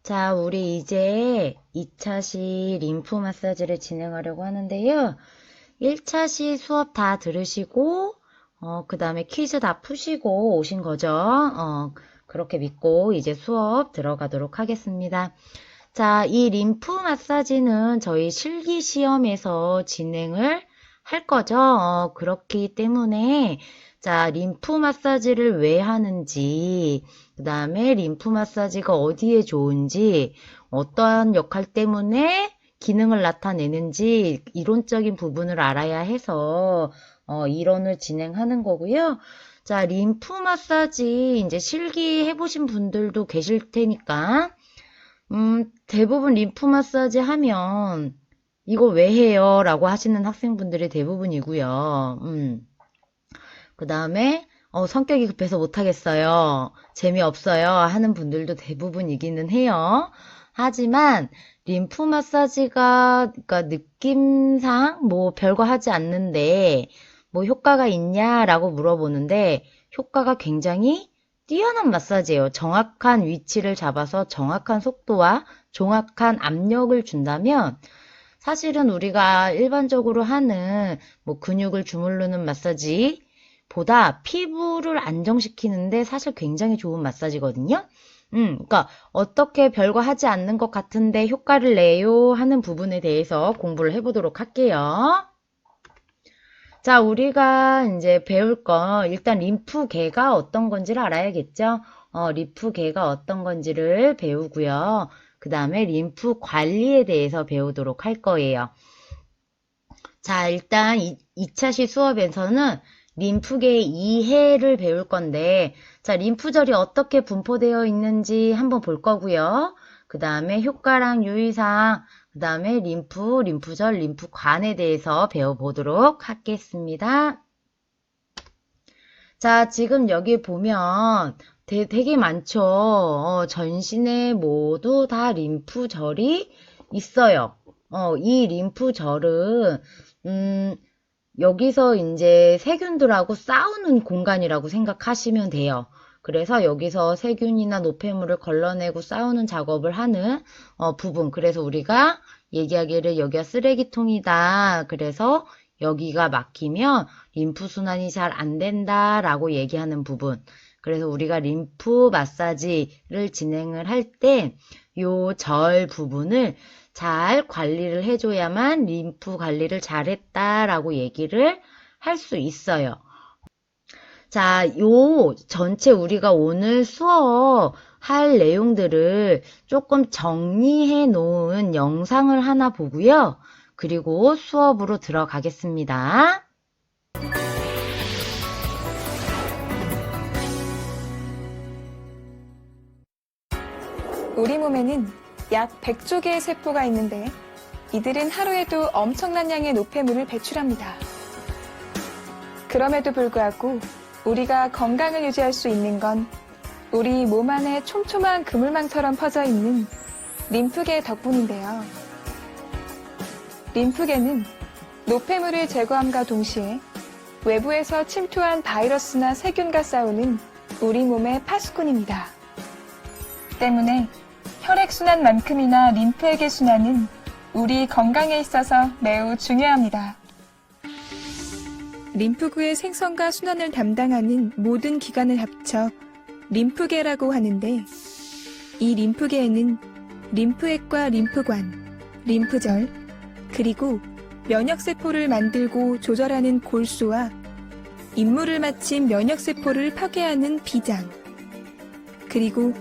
자, 우리 이제 2차시 림프 마사지를 진행하려고 하는데요. 1차시 수업 다 들으시고, 그 다음에 퀴즈 다 푸시고 오신 거죠? 그렇게 믿고 이제 수업 들어가도록 하겠습니다. 자, 이 림프 마사지는 저희 실기 시험에서 진행을 할 거죠? 그렇기 때문에, 자, 림프 마사지를 왜 하는지, 그 다음에 림프 마사지가 어디에 좋은지, 어떠한 역할 때문에 기능을 나타내는지, 이론적인 부분을 알아야 해서, 이론을 진행하는 거고요. 자, 림프 마사지, 이제 실기 해보신 분들도 계실 테니까, 대부분 림프 마사지 하면, 이거 왜 해요? 라고 하시는 학생분들이 대부분이고요. 그 다음에 성격이 급해서 못하겠어요. 재미없어요. 하는 분들도 대부분이기는 해요. 하지만 림프 마사지가 그러니까 느낌상 뭐 별거 하지 않는데 뭐 효과가 있냐라고 물어보는데 효과가 굉장히 뛰어난 마사지예요. 정확한 위치를 잡아서 정확한 속도와 정확한 압력을 준다면 사실은 우리가 일반적으로 하는 뭐 근육을 주무르는 마사지 보다 피부를 안정시키는데 사실 굉장히 좋은 마사지거든요. 그러니까 어떻게 별거 하지 않는 것 같은데 효과를 내요 하는 부분에 대해서 공부를 해보도록 할게요. 자, 우리가 이제 배울 거 일단 림프계가 어떤 건지를 알아야겠죠. 림프계가 어떤 건지를 배우고요. 그 다음에 림프 관리에 대해서 배우도록 할 거예요. 자, 일단 2차시 수업에서는 림프계 이해를 배울 건데, 자, 림프절이 어떻게 분포되어 있는지 한번 볼 거고요. 그 다음에 효과랑 유의사항, 그 다음에 림프절, 림프관에 대해서 배워보도록 하겠습니다. 자, 지금 여기 보면 되게 많죠. 전신에 모두 다 림프절이 있어요. 이 림프절은, 여기서 이제 세균들하고 싸우는 공간이라고 생각하시면 돼요. 그래서 여기서 세균이나 노폐물을 걸러내고 싸우는 작업을 하는 부분. 그래서 우리가 얘기하기를 여기가 쓰레기통이다. 그래서 여기가 막히면 림프순환이 잘 안 된다라고 얘기하는 부분. 그래서 우리가 림프 마사지를 진행을 할 때 요 절 부분을 잘 관리를 해줘야만 림프 관리를 잘했다라고 얘기를 할 수 있어요. 자, 요 전체 우리가 오늘 수업 할 내용들을 조금 정리해 놓은 영상을 하나 보고요. 그리고 수업으로 들어가겠습니다. 우리 몸에는 약 100조 개의 세포가 있는데 이들은 하루에도 엄청난 양의 노폐물을 배출합니다. 그럼에도 불구하고 우리가 건강을 유지할 수 있는 건 우리 몸 안에 촘촘한 그물망처럼 퍼져 있는 림프계 덕분인데요. 림프계는 노폐물을 제거함과 동시에 외부에서 침투한 바이러스나 세균과 싸우는 우리 몸의 파수꾼입니다. 때문에 혈액순환만큼이나 림프에게 순환은 우리 건강에 있어서 매우 중요합니다. 림프구의 생성과 순환을 담당하는 모든 기관을 합쳐 림프계라고 하는데 이 림프계에는 림프액과 림프관, 림프절, 그리고 면역세포를 만들고 조절하는 골수와 임무를 마친 면역세포를 파괴하는 비장, 그리고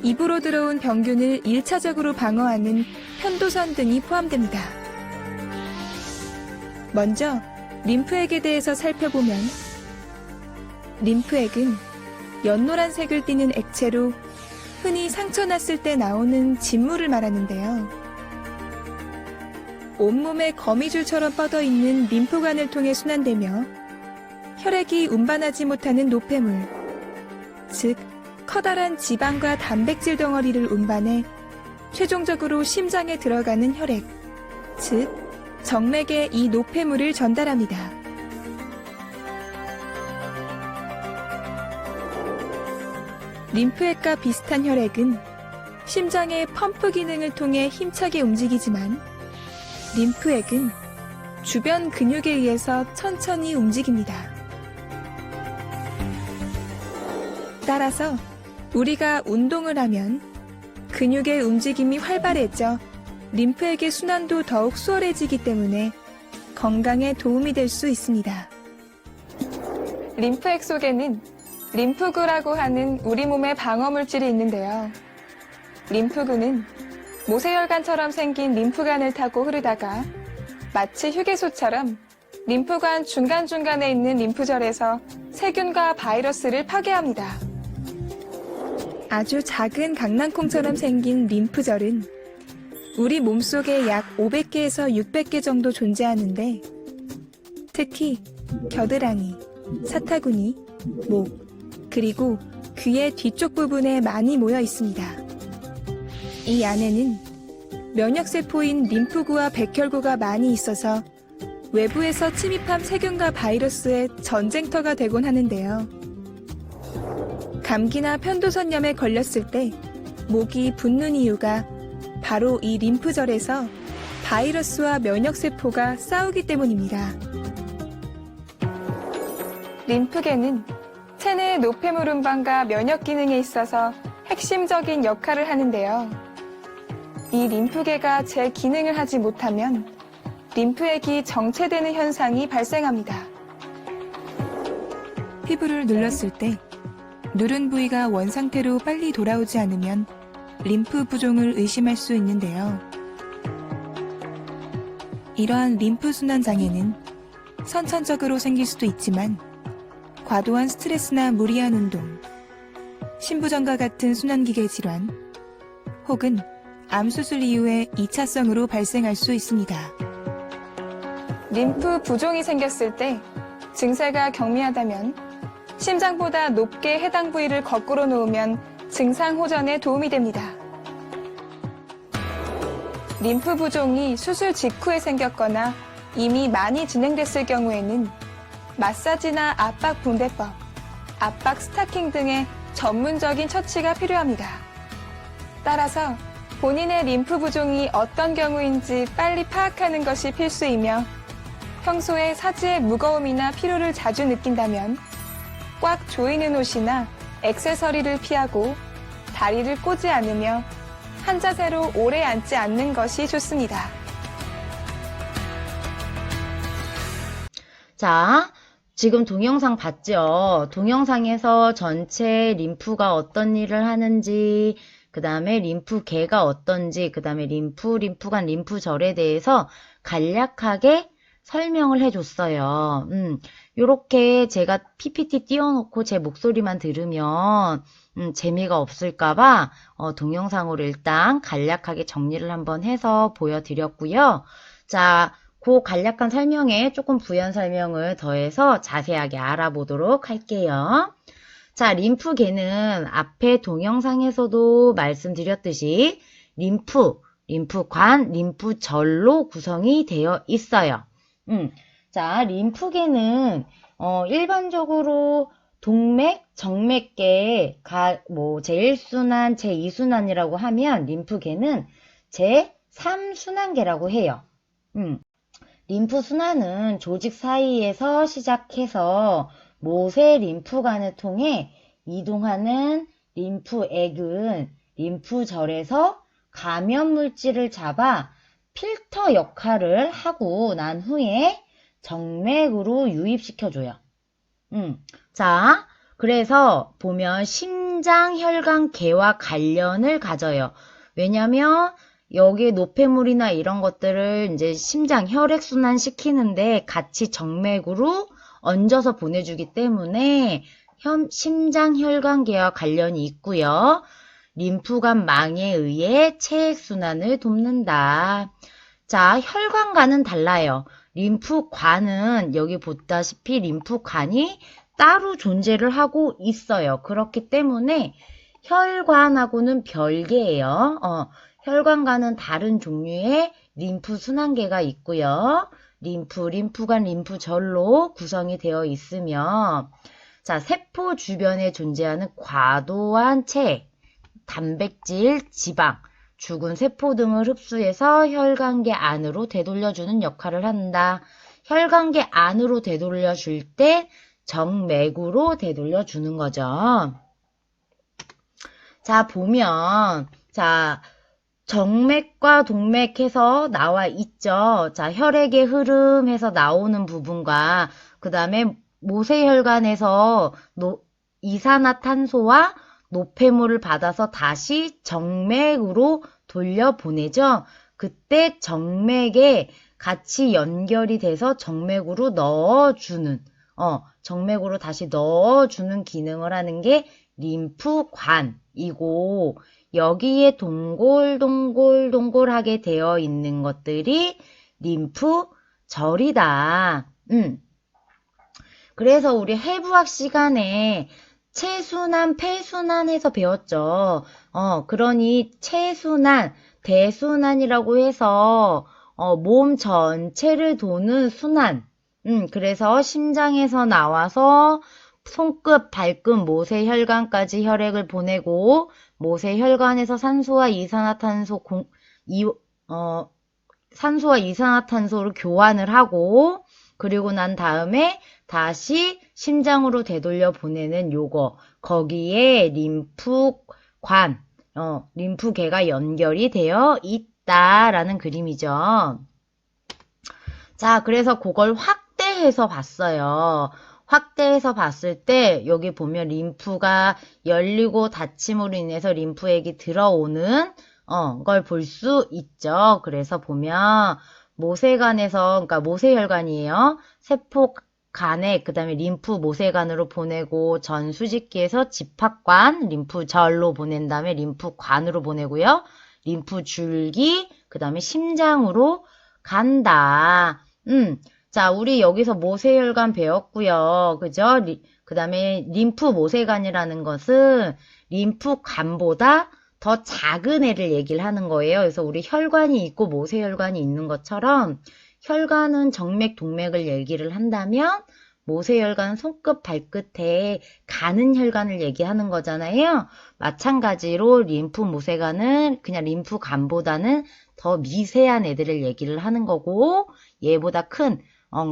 입으로 들어온 병균을 1차적으로 방어하는 편도선 등이 포함됩니다. 먼저 림프액에 대해서 살펴보면 림프액은 연노란색을 띠는 액체로 흔히 상처 났을 때 나오는 진물을 말하는데요. 온몸에 거미줄처럼 뻗어있는 림프관을 통해 순환되며 혈액이 운반하지 못하는 노폐물, 즉 커다란 지방과 단백질 덩어리를 운반해 최종적으로 심장에 들어가는 혈액, 즉 정맥에 이 노폐물을 전달합니다. 림프액과 비슷한 혈액은 심장의 펌프 기능을 통해 힘차게 움직이지만 림프액은 주변 근육에 의해서 천천히 움직입니다. 따라서 우리가 운동을 하면 근육의 움직임이 활발해져 림프액의 순환도 더욱 수월해지기 때문에 건강에 도움이 될 수 있습니다. 림프액 속에는 림프구라고 하는 우리 몸의 방어물질이 있는데요. 림프구는 모세혈관처럼 생긴 림프관을 타고 흐르다가 마치 휴게소처럼 림프관 중간중간에 있는 림프절에서 세균과 바이러스를 파괴합니다. 아주 작은 강낭콩처럼 생긴 림프절은 우리 몸속에 약 500개에서 600개 정도 존재하는데 특히 겨드랑이, 사타구니, 목, 그리고 귀의 뒤쪽 부분에 많이 모여 있습니다. 이 안에는 면역세포인 림프구와 백혈구가 많이 있어서 외부에서 침입한 세균과 바이러스의 전쟁터가 되곤 하는데요. 감기나 편도선염에 걸렸을 때 목이 붓는 이유가 바로 이 림프절에서 바이러스와 면역세포가 싸우기 때문입니다. 림프계는 체내 노폐물 운반과 면역 기능에 있어서 핵심적인 역할을 하는데요. 이 림프계가 제 기능을 하지 못하면 림프액이 정체되는 현상이 발생합니다. 피부를 눌렀을 때 누른 부위가 원상태로 빨리 돌아오지 않으면 림프 부종을 의심할 수 있는데요. 이러한 림프 순환 장애는 선천적으로 생길 수도 있지만 과도한 스트레스나 무리한 운동, 신부전과 같은 순환기계 질환, 혹은 암 수술 이후에 2차성으로 발생할 수 있습니다. 림프 부종이 생겼을 때 증세가 경미하다면 심장보다 높게 해당 부위를 거꾸로 놓으면 증상 호전에 도움이 됩니다. 림프 부종이 수술 직후에 생겼거나 이미 많이 진행됐을 경우에는 마사지나 압박 붕대법, 압박 스타킹 등의 전문적인 처치가 필요합니다. 따라서 본인의 림프 부종이 어떤 경우인지 빨리 파악하는 것이 필수이며 평소에 사지의 무거움이나 피로를 자주 느낀다면 꽉 조이는 옷이나 액세서리를 피하고 다리를 꼬지 않으며 한 자세로 오래 앉지 않는 것이 좋습니다. 자, 지금 동영상 봤죠? 동영상에서 전체 림프가 어떤 일을 하는지, 그 다음에 림프계가 어떤지, 그 다음에 림프관, 림프절에 대해서 간략하게 설명을 해줬어요. 요렇게 제가 PPT 띄워놓고 제 목소리만 들으면 재미가 없을까봐 동영상으로 일단 간략하게 정리를 한번 해서 보여드렸고요. 자, 그 간략한 설명에 조금 부연 설명을 더해서 자세하게 알아보도록 할게요. 자, 림프계는 앞에 동영상에서도 말씀드렸듯이 림프관, 림프절로 구성이 되어 있어요. 자, 림프계는 일반적으로 동맥, 정맥계, 제1순환, 제2순환이라고 하면 림프계는 제3순환계라고 해요. 림프 순환은 조직 사이에서 시작해서 모세 림프관을 통해 이동하는 림프액은 림프절에서 감염 물질을 잡아 필터 역할을 하고 난 후에 정맥으로 유입시켜줘요. 자, 그래서 보면 심장혈관계와 관련을 가져요. 왜냐면 여기에 노폐물이나 이런 것들을 이제 심장, 혈액순환 시키는데 같이 정맥으로 얹어서 보내주기 때문에 심장혈관계와 관련이 있고요. 림프관 망에 의해 체액순환을 돕는다. 자, 혈관과는 달라요. 림프관은 여기 보다시피 림프관이 따로 존재를 하고 있어요. 그렇기 때문에 혈관하고는 별개예요. 혈관과는 다른 종류의 림프 순환계가 있고요. 림프관, 림프절로 구성이 되어 있으며, 자, 세포 주변에 존재하는 과도한 체액, 단백질, 지방, 죽은 세포 등을 흡수해서 혈관계 안으로 되돌려주는 역할을 한다. 혈관계 안으로 되돌려줄 때 정맥으로 되돌려주는 거죠. 자, 보면, 자, 정맥과 동맥해서 나와 있죠. 자, 혈액의 흐름 해서 나오는 부분과, 그 다음에 모세혈관에서 이산화탄소와 노폐물을 받아서 다시 정맥으로 돌려보내죠. 그때 정맥에 같이 연결이 돼서 정맥으로 넣어주는, 정맥으로 다시 넣어주는 기능을 하는 게 림프관이고, 여기에 동글동글동글하게 되어 있는 것들이 림프절이다. 그래서 우리 해부학 시간에 체순환, 폐순환 해서 배웠죠. 그러니 체순환, 대순환이라고 해서 몸 전체를 도는 순환. 그래서 심장에서 나와서 손끝, 발끝, 모세혈관까지 혈액을 보내고 모세혈관에서 산소와 이산화탄소를 교환을 하고 그리고 난 다음에 다시 심장으로 되돌려 보내는 요거 거기에 림프관, 림프계가 연결이 되어 있다라는 그림이죠. 자, 그래서 그걸 확대해서 봤어요. 확대해서 봤을 때 여기 보면 림프가 열리고 닫힘으로 인해서 림프액이 들어오는 걸 볼 수 있죠. 그래서 보면 모세관에서, 그러니까 모세혈관이에요. 세포간에 그 다음에 림프 모세관으로 보내고 전수직기에서 집합관, 림프절로 보낸 다음에 림프관으로 보내고요. 림프줄기, 그 다음에 심장으로 간다. 자, 우리 여기서 모세혈관 배웠고요. 그죠? 그 다음에 림프 모세관이라는 것은 림프관보다 더 작은 애를 얘기를 하는 거예요. 그래서 우리 혈관이 있고 모세혈관이 있는 것처럼 혈관은 정맥, 동맥을 얘기를 한다면 모세혈관은 손끝, 발끝에 가는 혈관을 얘기하는 거잖아요. 마찬가지로 림프 모세관은 그냥 림프관보다는 더 미세한 애들을 얘기를 하는 거고 얘보다 큰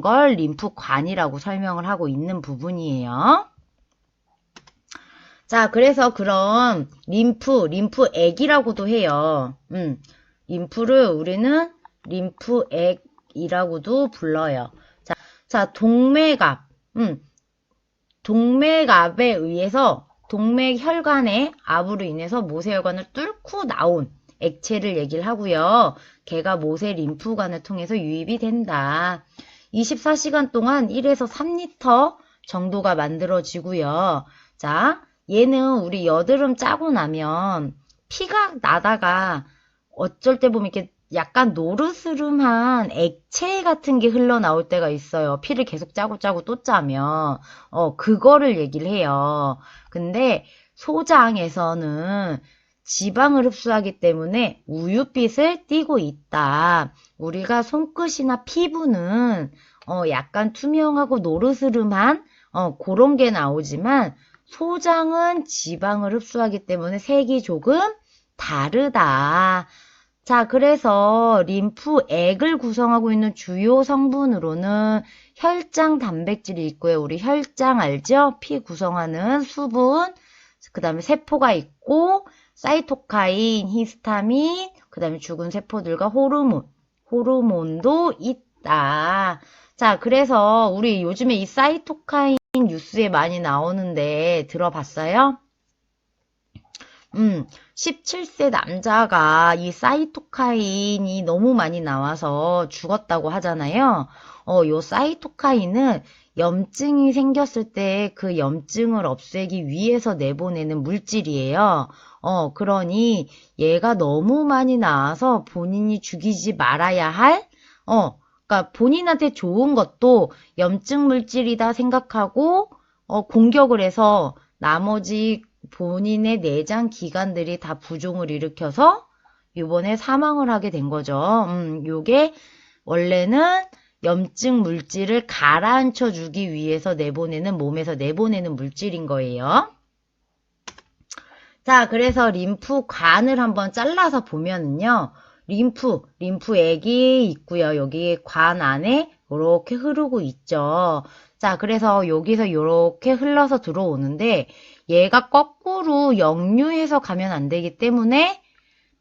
걸 림프관이라고 설명을 하고 있는 부분이에요. 자, 그래서 그럼 림프액이라고도 해요. 림프를 우리는 림프액이라고도 불러요. 자, 동맥압. 동맥압에 의해서 동맥혈관의 압으로 인해서 모세혈관을 뚫고 나온 액체를 얘기를 하고요. 걔가 모세 림프관을 통해서 유입이 된다. 24시간 동안 1에서 3리터 정도가 만들어지고요. 자, 얘는 우리 여드름 짜고 나면 피가 나다가 어쩔 때 보면 이렇게 약간 노르스름한 액체 같은 게 흘러나올 때가 있어요. 피를 계속 짜고 또 짜면. 그거를 얘기를 해요. 근데 소장에서는 지방을 흡수하기 때문에 우윳빛을 띠고 있다. 우리가 손끝이나 피부는 약간 투명하고 노르스름한 그런 게 나오지만 소장은 지방을 흡수하기 때문에 색이 조금 다르다. 자, 그래서 림프액을 구성하고 있는 주요 성분으로는 혈장 단백질이 있고요. 우리 혈장 알죠? 피 구성하는 수분, 그 다음에 세포가 있고 사이토카인, 히스타민, 그 다음에 죽은 세포들과 호르몬도 있다. 자, 그래서 우리 요즘에 이 사이토카인 뉴스에 많이 나오는데 들어봤어요? 17세 남자가 이 사이토카인이 너무 많이 나와서 죽었다고 하잖아요. 요 사이토카인은 염증이 생겼을 때 그 염증을 없애기 위해서 내보내는 물질이에요. 그러니 얘가 너무 많이 나와서 본인이 죽이지 말아야 할, 그러니까 본인한테 좋은 것도 염증 물질이다 생각하고, 공격을 해서 나머지 본인의 내장 기관들이 다 부종을 일으켜서 이번에 사망을 하게 된 거죠. 요게 원래는 염증 물질을 가라앉혀 주기 위해서 몸에서 내보내는 물질인 거예요. 자, 그래서 림프관을 한번 잘라서 보면은요. 림프액이 있고요. 여기 관 안에 이렇게 흐르고 있죠. 자, 그래서 여기서 이렇게 흘러서 들어오는데 얘가 거꾸로 역류해서 가면 안 되기 때문에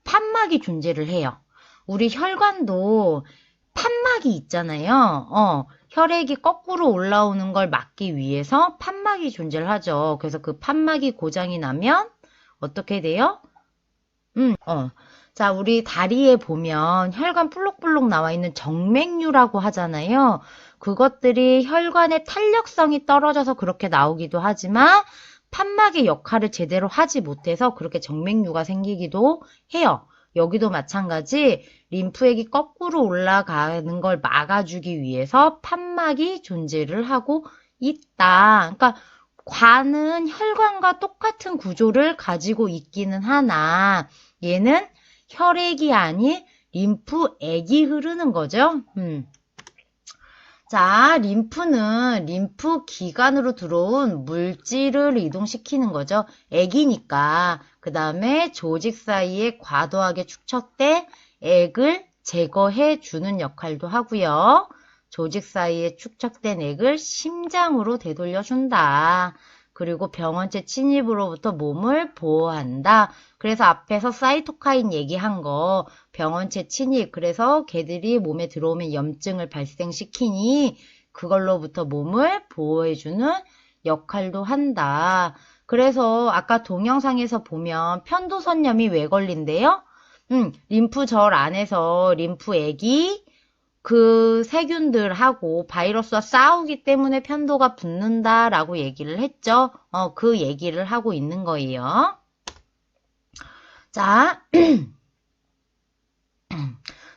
판막이 존재를 해요. 우리 혈관도 판막이 있잖아요. 혈액이 거꾸로 올라오는 걸 막기 위해서 판막이 존재를 하죠. 그래서 그 판막이 고장이 나면 어떻게 돼요? 자, 우리 다리에 보면 혈관 볼록볼록 나와 있는 정맥류라고 하잖아요. 그것들이 혈관의 탄력성이 떨어져서 그렇게 나오기도 하지만 판막의 역할을 제대로 하지 못해서 그렇게 정맥류가 생기기도 해요. 여기도 마찬가지 림프액이 거꾸로 올라가는 걸 막아주기 위해서 판막이 존재를 하고 있다. 그러니까 관은 혈관과 똑같은 구조를 가지고 있기는 하나 얘는 혈액이 아닌 림프액이 흐르는 거죠. 자, 림프는 림프 기관으로 들어온 물질을 이동시키는 거죠. 액이니까. 그 다음에 조직 사이에 과도하게 축적된 액을 제거해 주는 역할도 하고요. 조직 사이에 축적된 액을 심장으로 되돌려 준다. 그리고 병원체 침입으로부터 몸을 보호한다. 그래서 앞에서 사이토카인 얘기한 거 병원체 침입 그래서 걔들이 몸에 들어오면 염증을 발생시키니 그걸로부터 몸을 보호해주는 역할도 한다. 그래서 아까 동영상에서 보면 편도선염이 왜 걸린대요? 림프절 안에서 림프액이 그 세균들하고 바이러스와 싸우기 때문에 편도가 붓는다라고 얘기를 했죠. 그 얘기를 하고 있는 거예요. 자,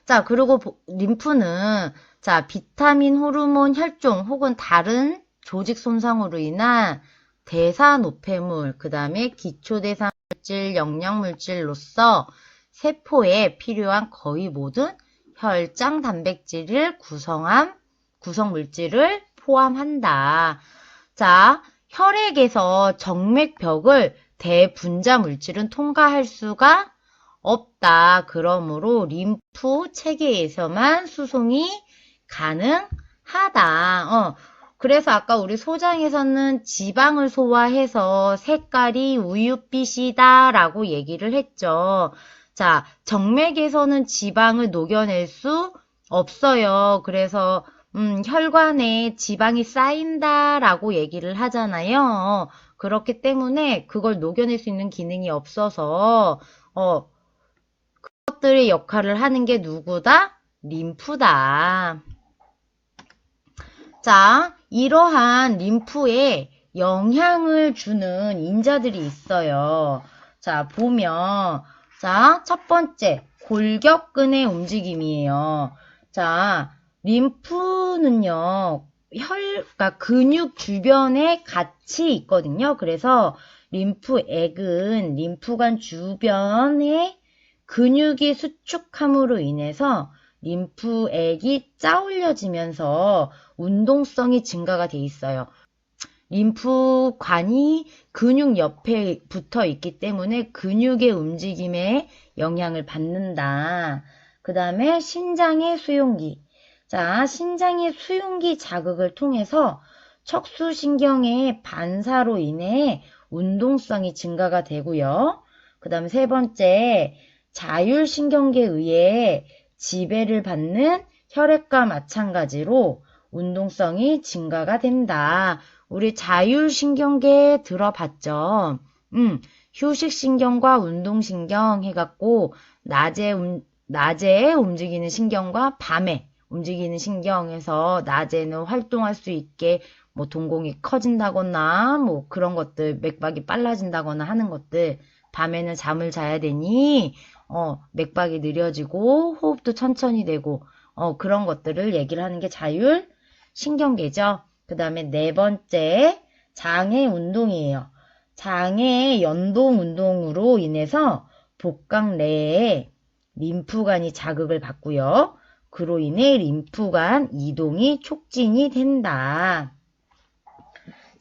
자, 그리고 림프는 자, 비타민, 호르몬, 혈종 혹은 다른 조직 손상으로 인한 대사 노폐물, 그 다음에 기초대사물질, 영양물질로서 세포에 필요한 거의 모든 혈장 단백질을 구성 물질을 포함한다. 자, 혈액에서 정맥벽을 대분자 물질은 통과할 수가 없다. 그러므로 림프 체계에서만 수송이 가능하다. 그래서 아까 우리 소장에서는 지방을 소화해서 색깔이 우윳빛이다 라고 얘기를 했죠. 자, 정맥에서는 지방을 녹여낼 수 없어요. 그래서 혈관에 지방이 쌓인다라고 얘기를 하잖아요. 그렇기 때문에 그걸 녹여낼 수 있는 기능이 없어서 그것들의 역할을 하는 게 누구다? 림프다. 자, 이러한 림프에 영향을 주는 인자들이 있어요. 자, 보면 자, 첫 번째, 골격근의 움직임이에요. 자, 림프는요, 그러니까 근육 주변에 같이 있거든요. 그래서 림프액은 림프관 주변에 근육이 수축함으로 인해서 림프액이 짜올려지면서 운동성이 증가가 돼 있어요. 림프관이 근육 옆에 붙어 있기 때문에 근육의 움직임에 영향을 받는다. 그 다음에 신장의 수용기. 자, 신장의 수용기 자극을 통해서 척수신경의 반사로 인해 운동성이 증가가 되고요. 그 다음에 세 번째, 자율신경계에 의해 지배를 받는 혈액과 마찬가지로 운동성이 증가가 된다. 우리 자율신경계 들어봤죠? 휴식신경과 운동신경 해갖고 낮에 움직이는 신경과 밤에 움직이는 신경에서 낮에는 활동할 수 있게 뭐 동공이 커진다거나 뭐 그런 것들 맥박이 빨라진다거나 하는 것들 밤에는 잠을 자야 되니 맥박이 느려지고 호흡도 천천히 되고 그런 것들을 얘기를 하는 게 자율신경계죠. 그 다음에 네 번째 장의 운동이에요. 장의 연동 운동으로 인해서 복강 내에 림프관이 자극을 받고요. 그로 인해 림프관 이동이 촉진이 된다.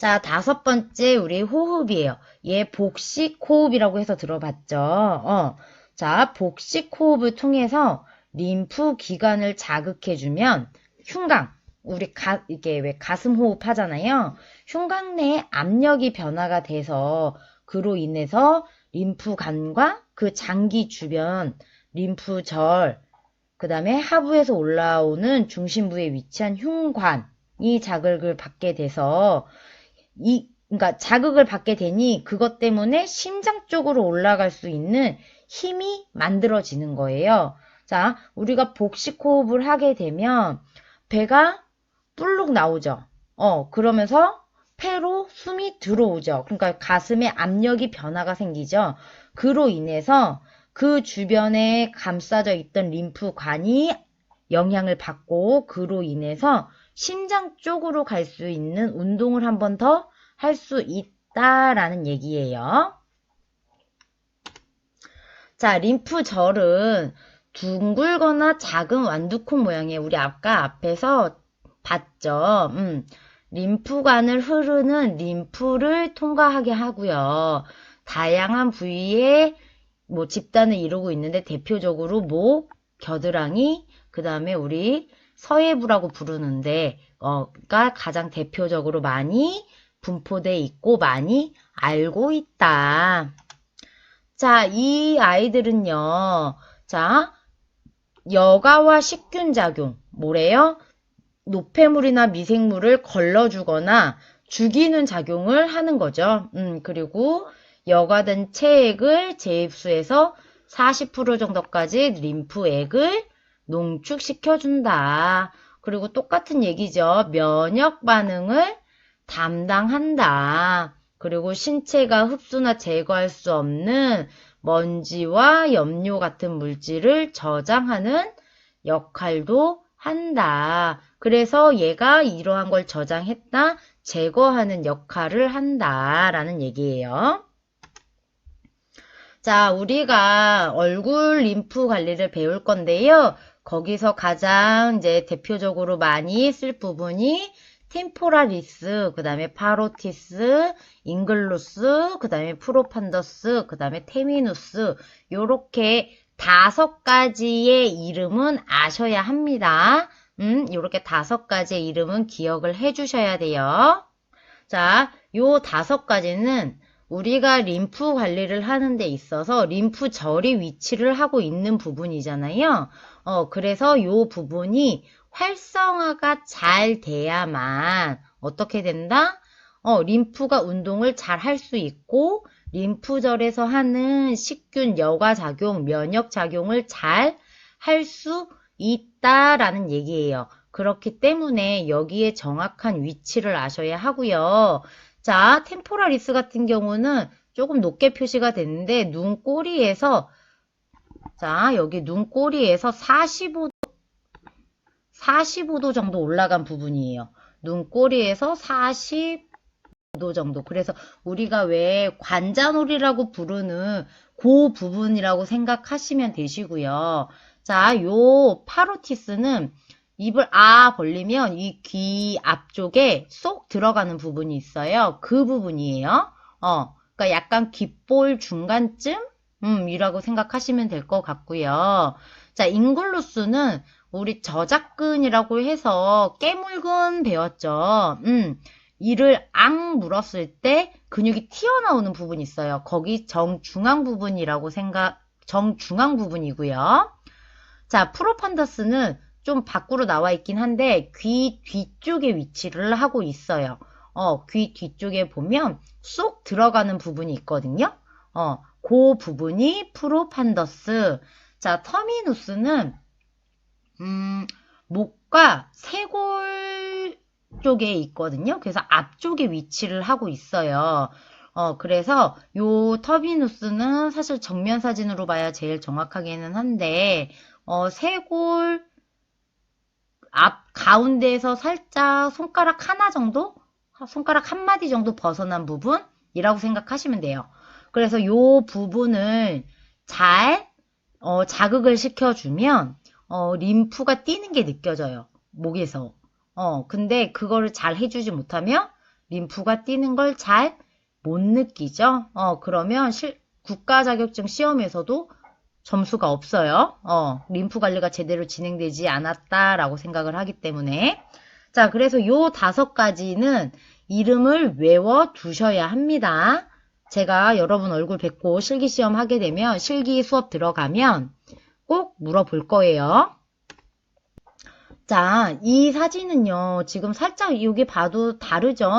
자, 5번째 우리 호흡이에요. 얘 복식 호흡이라고 해서 들어봤죠? 자, 복식 호흡을 통해서 림프 기관을 자극해주면 흉곽, 이게 왜 가슴 호흡 하잖아요. 흉곽 내에 압력이 변화가 돼서 그로 인해서 림프관과 그 장기 주변 림프절, 그 다음에 하부에서 올라오는 중심부에 위치한 흉관이 자극을 받게 돼서 그러니까 자극을 받게 되니 그것 때문에 심장 쪽으로 올라갈 수 있는 힘이 만들어지는 거예요. 자, 우리가 복식 호흡을 하게 되면 배가 불룩 나오죠. 그러면서 폐로 숨이 들어오죠. 그러니까 가슴에 압력이 변화가 생기죠. 그로 인해서 그 주변에 감싸져 있던 림프관이 영향을 받고 그로 인해서 심장 쪽으로 갈 수 있는 운동을 한 번 더 할 수 있다라는 얘기예요. 자, 림프절은 둥글거나 작은 완두콩 모양이에요. 우리 아까 앞에서 봤죠. 림프관을 흐르는 림프를 통과하게 하고요. 다양한 부위에 집단을 이루고 있는데 대표적으로 목, 겨드랑이, 그 다음에 우리 서해부라고 부르는데 가 가장 대표적으로 많이 분포돼 있고 많이 알고 있다. 자, 이 아이들은요. 자, 여가와 식균 작용, 뭐래요? 노폐물이나 미생물을 걸러주거나 죽이는 작용을 하는 거죠. 그리고 여과된 체액을 재입수해서 40% 정도까지 림프액을 농축시켜준다. 그리고 똑같은 얘기죠. 면역 반응을 담당한다. 그리고 신체가 흡수나 제거할 수 없는 먼지와 염료 같은 물질을 저장하는 역할도 한다. 그래서 얘가 이러한 걸 저장했다, 제거하는 역할을 한다라는 얘기예요. 자, 우리가 얼굴 림프 관리를 배울 건데요. 거기서 가장 이제 대표적으로 많이 쓸 부분이 템포라리스, 그 다음에 파로티스, 잉글루스, 그 다음에 프로판더스, 그 다음에 테미누스, 요렇게 5가지의 이름은 아셔야 합니다. 요렇게 5가지의 이름은 기억을 해주셔야 돼요. 자, 요 5가지는 우리가 림프 관리를 하는 데 있어서 림프절이 위치를 하고 있는 부분이잖아요. 그래서 요 부분이 활성화가 잘 돼야만 어떻게 된다? 림프가 운동을 잘 할 수 있고 림프절에서 하는 식균 여과작용, 면역작용을 잘 할 수 있다라는 얘기예요. 그렇기 때문에 여기에 정확한 위치를 아셔야 하고요. 자, 템포라리스 같은 경우는 조금 높게 표시가 됐는데 눈꼬리에서 자, 여기 눈꼬리에서 45도 정도 올라간 부분이에요. 눈꼬리에서 45도 정도. 그래서 우리가 왜 관자놀이라고 부르는 그 부분이라고 생각하시면 되시고요. 자, 요 파로티스는 입을 벌리면 이 귀 앞쪽에 쏙 들어가는 부분이 있어요. 그 부분이에요. 그러니까 약간 귓볼 중간쯤? 이라고 생각하시면 될 것 같고요. 자, 잉글루스는 우리 저작근이라고 해서 깨물근 배웠죠. 이를 앙 물었을 때 근육이 튀어나오는 부분이 있어요. 거기 정중앙 부분이고요. 자, 프로판더스는 좀 밖으로 나와 있긴 한데 귀 뒤쪽에 위치를 하고 있어요. 귀 뒤쪽에 보면 쏙 들어가는 부분이 있거든요. 그 부분이 프로판더스. 자, 터미누스는 목과 쇄골 쪽에 있거든요. 그래서 앞쪽에 위치를 하고 있어요. 그래서 요 터미누스는 사실 정면 사진으로 봐야 제일 정확하게는 한데 쇄골 앞 가운데에서 살짝 손가락 하나 정도? 손가락 한 마디 정도 벗어난 부분이라고 생각하시면 돼요. 그래서 요 부분을 잘 자극을 시켜주면 림프가 뛰는 게 느껴져요. 목에서. 근데 그거를 잘 해주지 못하면 림프가 뛰는 걸 잘 못 느끼죠? 그러면 국가 자격증 시험에서도 점수가 없어요. 림프 관리가 제대로 진행되지 않았다라고 생각을 하기 때문에. 자, 그래서 요 5가지는 이름을 외워 두셔야 합니다. 제가 여러분 얼굴 뵙고 실기시험 하게 되면 실기 수업 들어가면 꼭 물어볼 거예요. 자, 이 사진은요, 지금 살짝 여기 봐도 다르죠?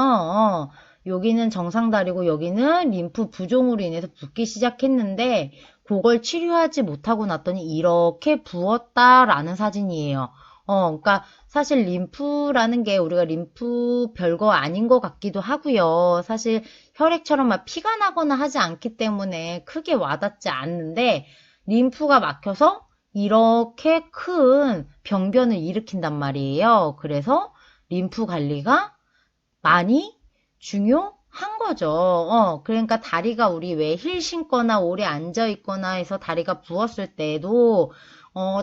여기는 정상다리고 여기는 림프 부종으로 인해서 붓기 시작했는데 그걸 치료하지 못하고 났더니 이렇게 부었다라는 사진이에요. 그러니까 사실 림프라는 게 우리가 림프 별거 아닌 것 같기도 하고요. 사실 혈액처럼 막 피가 나거나 하지 않기 때문에 크게 와닿지 않는데 림프가 막혀서 이렇게 큰 병변을 일으킨단 말이에요. 그래서 림프 관리가 많이 중요한 거죠. 그러니까 다리가 우리 왜 힐 신거나 오래 앉아 있거나 해서 다리가 부었을 때도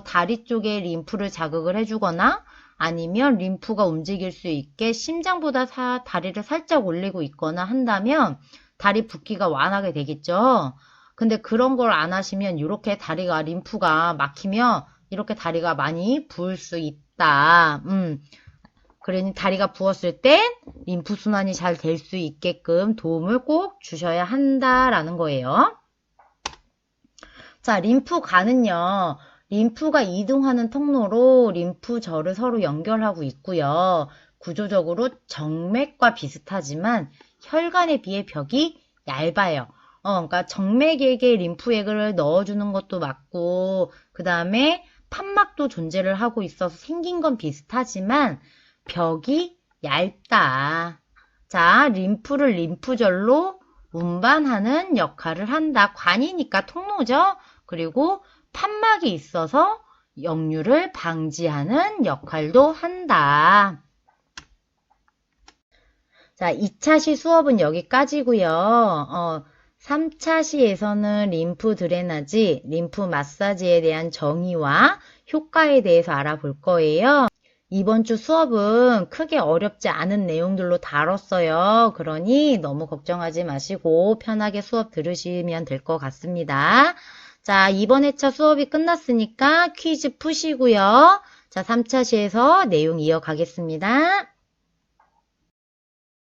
다리 쪽에 림프를 자극을 해주거나 아니면 림프가 움직일 수 있게 심장보다 다리를 살짝 올리고 있거나 한다면 다리 붓기가 완화가 되겠죠. 근데 그런 걸 안 하시면 이렇게 다리가 림프가 막히면 이렇게 다리가 많이 부을 수 있다. 그러니 다리가 부었을 땐 림프 순환이 잘 될 수 있게끔 도움을 꼭 주셔야 한다라는 거예요. 자, 림프관은요. 림프가 이동하는 통로로 림프절을 서로 연결하고 있고요. 구조적으로 정맥과 비슷하지만 혈관에 비해 벽이 얇아요. 그러니까 정맥에게 림프액을 넣어주는 것도 맞고 그 다음에 판막도 존재를 하고 있어서 생긴 건 비슷하지만 벽이 얇다. 자, 림프를 림프절로 운반하는 역할을 한다. 관이니까 통로죠. 그리고 판막이 있어서 역류를 방지하는 역할도 한다. 자, 2차 시 수업은 여기까지고요. 3차 시에서는 림프 드레나지, 림프 마사지에 대한 정의와 효과에 대해서 알아볼 거예요. 이번 주 수업은 크게 어렵지 않은 내용들로 다뤘어요. 그러니 너무 걱정하지 마시고 편하게 수업 들으시면 될 것 같습니다. 자, 이번 회차 수업이 끝났으니까 퀴즈 푸시고요. 자, 3차 시에서 내용 이어가겠습니다.